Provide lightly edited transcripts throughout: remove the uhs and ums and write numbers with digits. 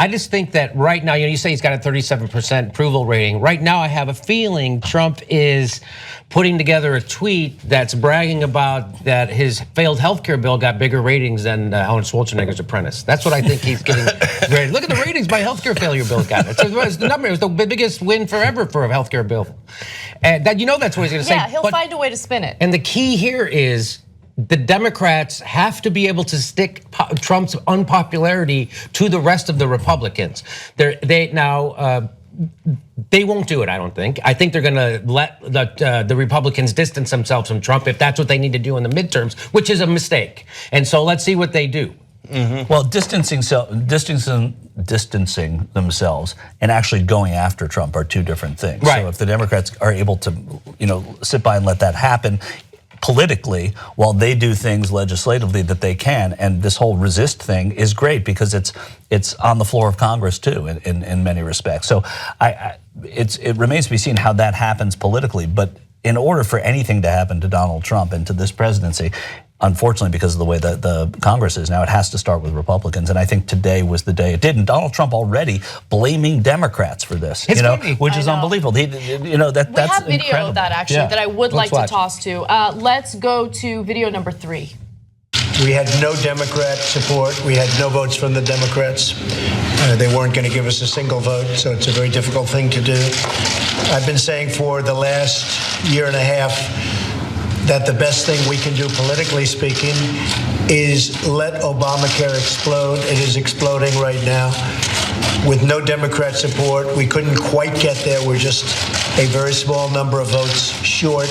I just think that right now, you say he's got a 37% approval rating. Right now, I have a feeling Trump is putting together a tweet that's bragging about that his failed healthcare bill got bigger ratings than Arnold Schwarzenegger's Apprentice. That's what I think he's getting ready. Look at the ratings my healthcare failure bill got. It's the number. It was the biggest win forever for a healthcare bill. And that, that's what he's going to say. Yeah, he'll find a way to spin it. And the key here is the Democrats have to be able to stick Trump's unpopularity to the rest of the Republicans. They won't do it, I don't think. I think they're gonna let the Republicans distance themselves from Trump if that's what they need to do in the midterms, which is a mistake. And so let's see what they do. Well, distancing themselves and actually going after Trump are two different things. Right. So if the Democrats are able to, sit by and let that happen politically, while they do things legislatively that they can, and this whole resist thing is great because it's on the floor of Congress too, in many respects. So it remains to be seen how that happens politically. But in order for anything to happen to Donald Trump and to this presidency, unfortunately, because of the way that the Congress is now, it has to start with Republicans. And I think today was the day it did. And Donald Trump already blaming Democrats for this, which is unbelievable. We that's have video incredible. of that actually that I would like to toss to. Let's go to video number 3. We had no Democrat support. We had no votes from the Democrats. They weren't going to give us a single vote, so it's a very difficult thing to do. I've been saying for the last year and a half that the best thing we can do, politically speaking, is let Obamacare explode. It is exploding right now. With no Democrat support, we couldn't quite get there. We're just a very small number of votes short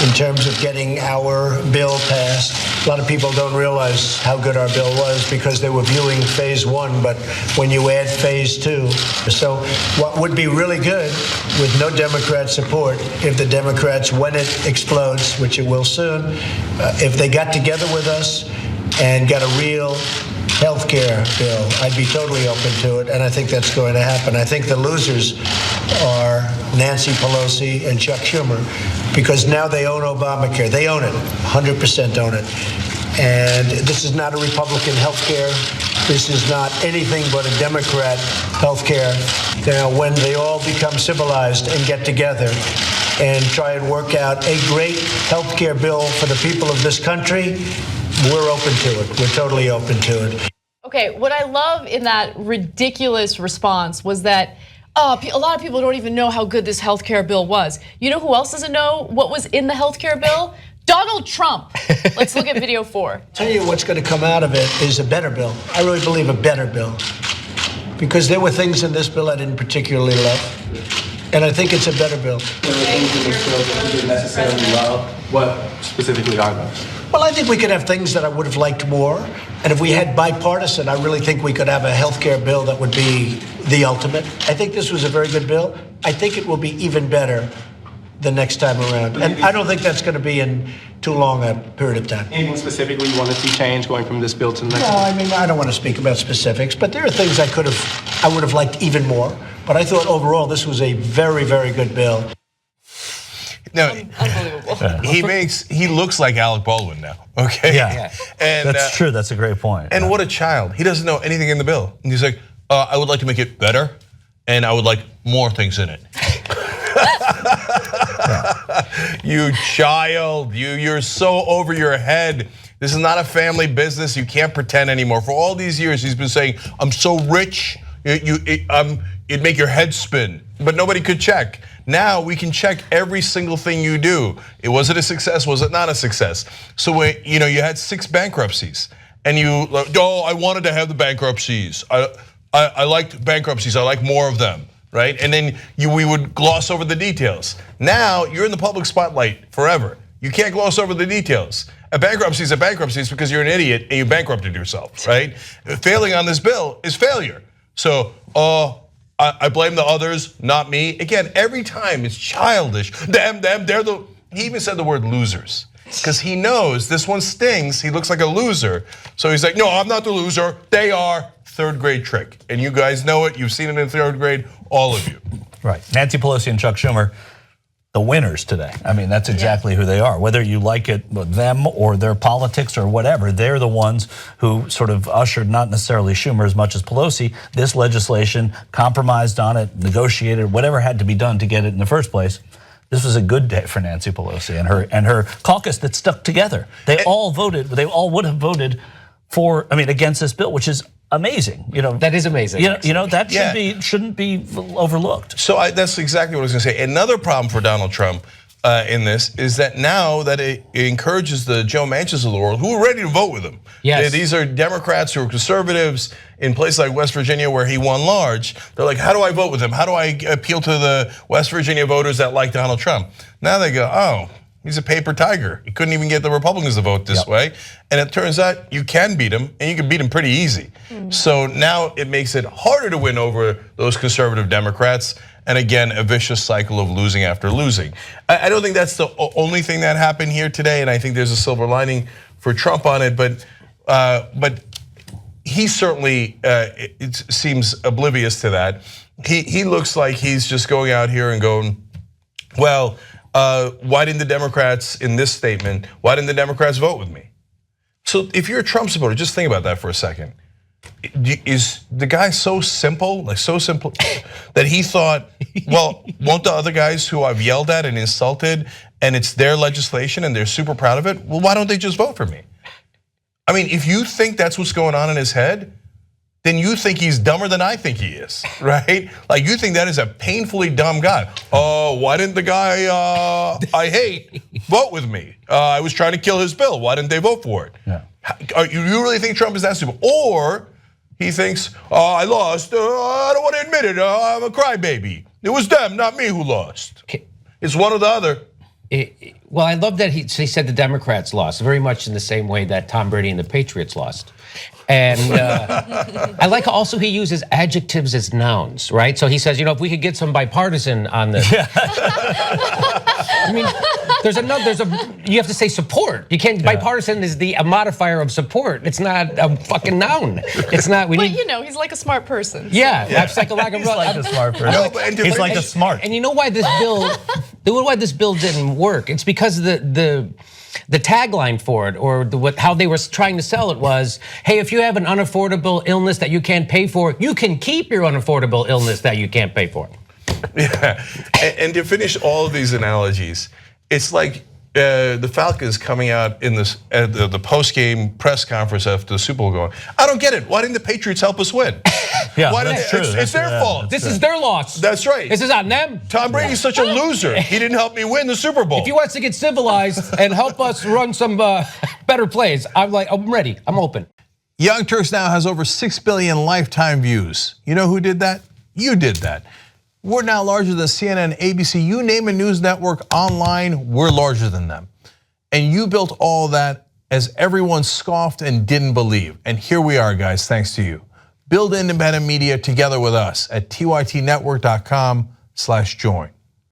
in terms of getting our bill passed. A lot of people don't realize how good our bill was because they were viewing phase 1, but when you add phase 2. So what would be really good with no Democrat support, if the Democrats, when it explodes, which it will soon, if they got together with us and got a real health care bill, I'd be totally open to it, and I think that's going to happen. I think the losers are Nancy Pelosi and Chuck Schumer, because now they own Obamacare. They own it, 100% own it. And this is not a Republican health care. This is not anything but a Democrat health care. Now, when they all become civilized and get together and try and work out a great health care bill for the people of this country, we're open to it. We're totally open to it. Okay, what I love in that ridiculous response was that a lot of people don't even know how good this healthcare bill was. You know who else doesn't know what was in the healthcare bill? Donald Trump. Let's look at video 4. Tell you what's going to come out of it is a better bill. I really believe a better bill, because there were things in this bill I didn't particularly love, and I think it's a better bill. There are things in this bill that you didn't necessarily love. What specifically are those? Well, I think we could have things that I would have liked more. And if we had bipartisan, I really think we could have a health care bill that would be the ultimate. I think this was a very good bill. I think it will be even better the next time around. And I don't think that's going to be in too long a period of time. Anything specifically you want to see change going from this bill to the next? No, I mean, I don't want to speak about specifics, but there are things I would have liked even more. But I thought overall this was a very, very good bill. No, unbelievable. he looks like Alec Baldwin now. Okay. Yeah. And that's true. That's a great point. And what a child. He doesn't know anything in the bill. And he's like, I would like to make it better, and I would like more things in it. You child, you're so over your head. This is not a family business. You can't pretend anymore. For all these years, he's been saying, I'm so rich, it'd make your head spin, but nobody could check. Now we can check every single thing you do. Was it a success? Was it not a success? So when you had 6 bankruptcies, and I wanted to have the bankruptcies. I liked bankruptcies. I like more of them, right? And then we would gloss over the details. Now you're in the public spotlight forever. You can't gloss over the details. A bankruptcy is a bankruptcy is because you're an idiot and you bankrupted yourself, right? Failing on this bill is failure. So, I blame the others, not me. Again, every time it's childish. Them, he even said the word losers. Because he knows this one stings, he looks like a loser. So he's like, no, I'm not the loser, they are. 3rd grade trick. And you guys know it, you've seen it in 3rd grade, all of you. Right, Nancy Pelosi and Chuck Schumer the winners today. I mean, that's exactly who they are. Whether you like it, them or their politics or whatever, they're the ones who sort of ushered, not necessarily Schumer as much as Pelosi, this legislation, compromised on it, negotiated, whatever had to be done to get it in the first place. This was a good day for Nancy Pelosi and her caucus that stuck together. They all voted. They all would have voted for, against this bill, which is amazing. That is amazing. That shouldn't be overlooked. So that's exactly what I was going to say. Another problem for Donald Trump in this is that now that it encourages the Joe Manchins of the world who are ready to vote with him. Yes. These are Democrats who are conservatives in places like West Virginia where he won large. They're like, how do I vote with him? How do I appeal to the West Virginia voters that like Donald Trump? Now they go, oh, he's a paper tiger. He couldn't even get the Republicans to vote this way. And it turns out you can beat him, and you can beat him pretty easy. So now it makes it harder to win over those conservative Democrats. And again, a vicious cycle of losing after losing. I don't think that's the only thing that happened here today, and I think there's a silver lining for Trump on it, but he certainly it seems oblivious to that. He looks like he's just going out here and going, well, why didn't the Democrats in this statement, why didn't the Democrats vote with me? So if you're a Trump supporter, just think about that for a second. Is the guy so simple, that he thought, well, won't the other guys who I've yelled at and insulted, and it's their legislation and they're super proud of it, well, why don't they just vote for me? I mean, if you think that's what's going on in his head, then you think he's dumber than I think he is, right? Like you think that is a painfully dumb guy. Oh, why didn't the guy I hate vote with me? I was trying to kill his bill. Why didn't they vote for it? Yeah. You really think Trump is that stupid? Or he thinks, I lost, I don't want to admit it, I'm a crybaby. It was them, not me who lost. It's one or the other. Well, I love that he said the Democrats lost, very much in the same way that Tom Brady and the Patriots lost. And I like how also he uses adjectives as nouns, right? So he says, if we could get some bipartisan on this. I mean, you have to say support. You can't, bipartisan is a modifier of support. It's not a fucking noun. It's not, he's like a smart person. Yeah, that's like a lack of. He's like a smart person. He's like a smart. And you know why this bill didn't work? It's because the tagline for it, or how they were trying to sell it was, hey, if you have an unaffordable illness that you can't pay for, you can keep your unaffordable illness that you can't pay for. Yeah, and to finish all of these analogies, it's like the Falcons coming out in this the post-game press conference after the Super Bowl going, I don't get it. Why didn't the Patriots help us win? Yeah, that's true. It's their fault. This is their loss. That's right. This is on them. Tom Brady's such a loser. He didn't help me win the Super Bowl. If he wants to get civilized and help us run some better plays, I'm ready. I'm open. Young Turks now has over 6 billion lifetime views. You know who did that? You did that. We're now larger than CNN, ABC, you name a news network online, we're larger than them. And you built all that as everyone scoffed and didn't believe. And here we are, guys, thanks to you. Build independent media together with us at tytnetwork.com/join.